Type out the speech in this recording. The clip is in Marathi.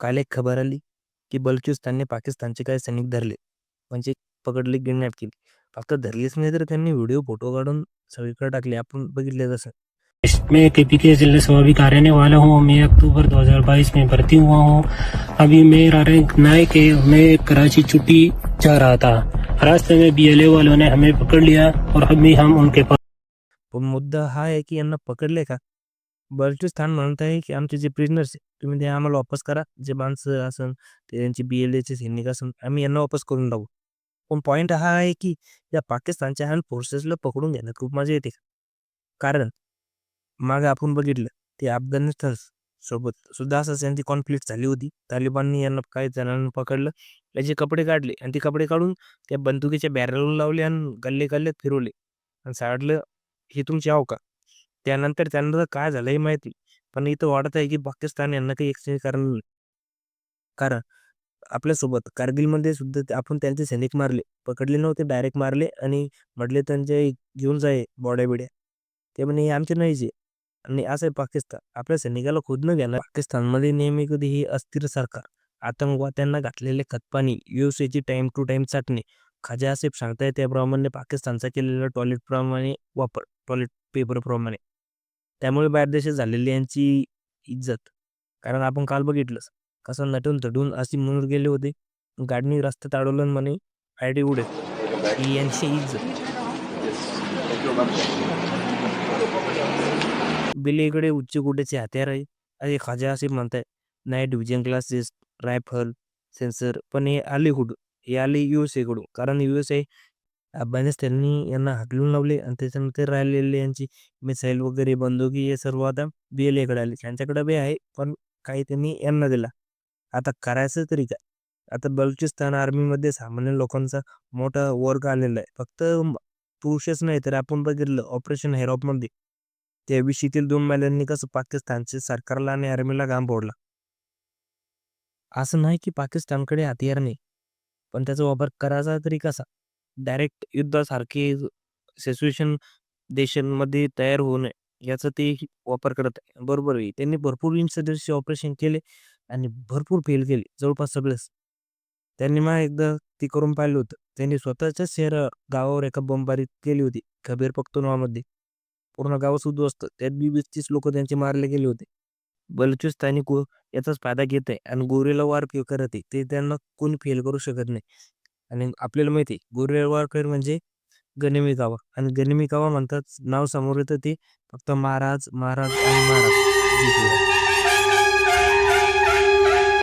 काल एक खबर आली की बलुचिस्तानने पाकिस्तानचे काही सैनिक धरले, म्हणजे पकडले, किडनॅप केले. फक्त धरलेच नाही तर त्यांनी व्हिडिओ फोटो काढून सगळीकडे टाकले, आपण बघितले तसं. मैं केपीके जिले स्वाभावी का रहने वाला हूँ। मैं अक्टूबर 2022 में भर्ती हुआ हूँ। अभी मेरा रैंक नायक है। मैं कराची छुट्टी जा रहा था, रास्ते में बीएलए वालों ने हमें पकड़ लिया और अभी हम उनके पास। पण मुद्दा हा आहे की यांना पकडले का? बलुचिस्तान म्हणत आहे की आमचे जे प्रिजनर्स आहे तुम्ही ते आम्हाला वापस करा. जे माणसं असन ते त्यांची BLAचे सैनिक असन आम्ही यांना वापस करून टाकू. पण पॉइंट हा आहे की या पाकिस्तानच्या हँड फोर्सेसला पकडून घेण्यात खूप मजा येते. कारण मागे आपण बघितलं ते अफगाणिस्तान सोबत सुद्धा असंच यांची कॉन्फ्लिक्ट झाली होती. तालिबाननी यांना काही जणांना पकडलं, त्याचे कपडे काढले आणि ते कपडे काढून त्या बंदुकीच्या बॅरलला लावले आणि गल्ले गल्ल्यात फिरवले आणि सांगितलं, "ही तुमची अवकात." त्यानंतर त्यांना काय झालं हे माहिती. पण इथं वाटत आहे की पाकिस्तान यांना काही एक्सचेंज करणार नाही. कारण आपल्यासोबत कारगिलमध्ये सुद्धा आपण त्यांचे सैनिक मारले. पकडले नव्हते, डायरेक्ट मारले आणि म्हटले त्यांचे घेऊन जा बॉड्या-बिड्या. ते म्हणे हे आमचे नाहीच आहे. आणि असं आहे पाकिस्तान. आपल्या सैनिकाला खुद न घेणार. पाकिस्तानमध्ये नेहमी कधीही अस्थिर सरकार, आतंकवाद्यांना घातलेले खतपाणी, USAची टाईम टू टाईम चाटणे, खाजा आसिफ सांगताय त्याप्रमाणे पाकिस्तानचा केलेला टॉयलेटप्रमाणे वापर, टॉयलेट पेपरप्रमाणे. त्यामुळे बाहेर देशात झालेली यांची इज्जत. कारण आपण काल बघितलंच. कसं नटून-थटून अशी म्हणून गेले होते. गाडीने रस्त्यात अडवलं म्हणे आयडी उडेल. ही यांची इज्जत. बिलीकडे उच्च कोटीचे हत्यार आहे. असे खाजा असे म्हणताय. Night vision glasses, rifle, sensor. पण हे आले कुठून? हे आले USA कडून. कारण USA अफगाणिस्ताननी यांना हाकलून लावले आणि त्याच्यानंतर राहिलेले यांची मिसाईल वगैरे बंदुकी हे सर्व आता BLA कडे आले. त्यांच्याकडे बी आहे, पण काही त्यांनी यांना दिला. आता करायचं तरी काय? आता बलुचिस्तान आर्मीमध्ये सामान्य लोकांचा मोठा वर्ग आलेला आहे. फक्त पुरुषच नाही तर आपण बघितलं ऑपरेशन हेरॉपमध्ये त्या विशीतील 2 महिलांनी कसं पाकिस्तानच्या सरकारला आणि आर्मीला घाम फोडला. असं नाही की पाकिस्तानकडे हतियार नाही, पण त्याचा वापर करायचा तरी कसा? डायरेक्ट युद्धासारखे सिच्युएशन देशांमध्ये तयार होऊ नये याचा ते वापर करत आहे. बरोबर आहे. त्यांनी भरपूर इन्सिडेंट्सचे ऑपरेशन केले आणि भरपूर फेल केले. जवळपास सगळेच. त्यांनी मग एकदा ते करून पाहिलं होतं. त्यांनी स्वतःच्याच गावावर एका बमबारी केली होती. खैबर पख्तूनख्वामध्ये. पूर्ण गावच उद्ध्वस्त. त्यात बी 20-30 लोकं त्यांचे मारले गेले होते. बलुचिस्तानी याचाच फायदा घेत आहे आणि गोरिला वॉर करत आहे. ते त्यांना कोणी फेल करू शकत नाही. आणि आपल्याला माहिती आहे गोरिला वॉरफेअर म्हणजे गनिमी कावा आणि गनिमी कावा म्हणतात नाव समोर येतं ते फक्त महाराज, महाराज आणि महाराज जिंकले.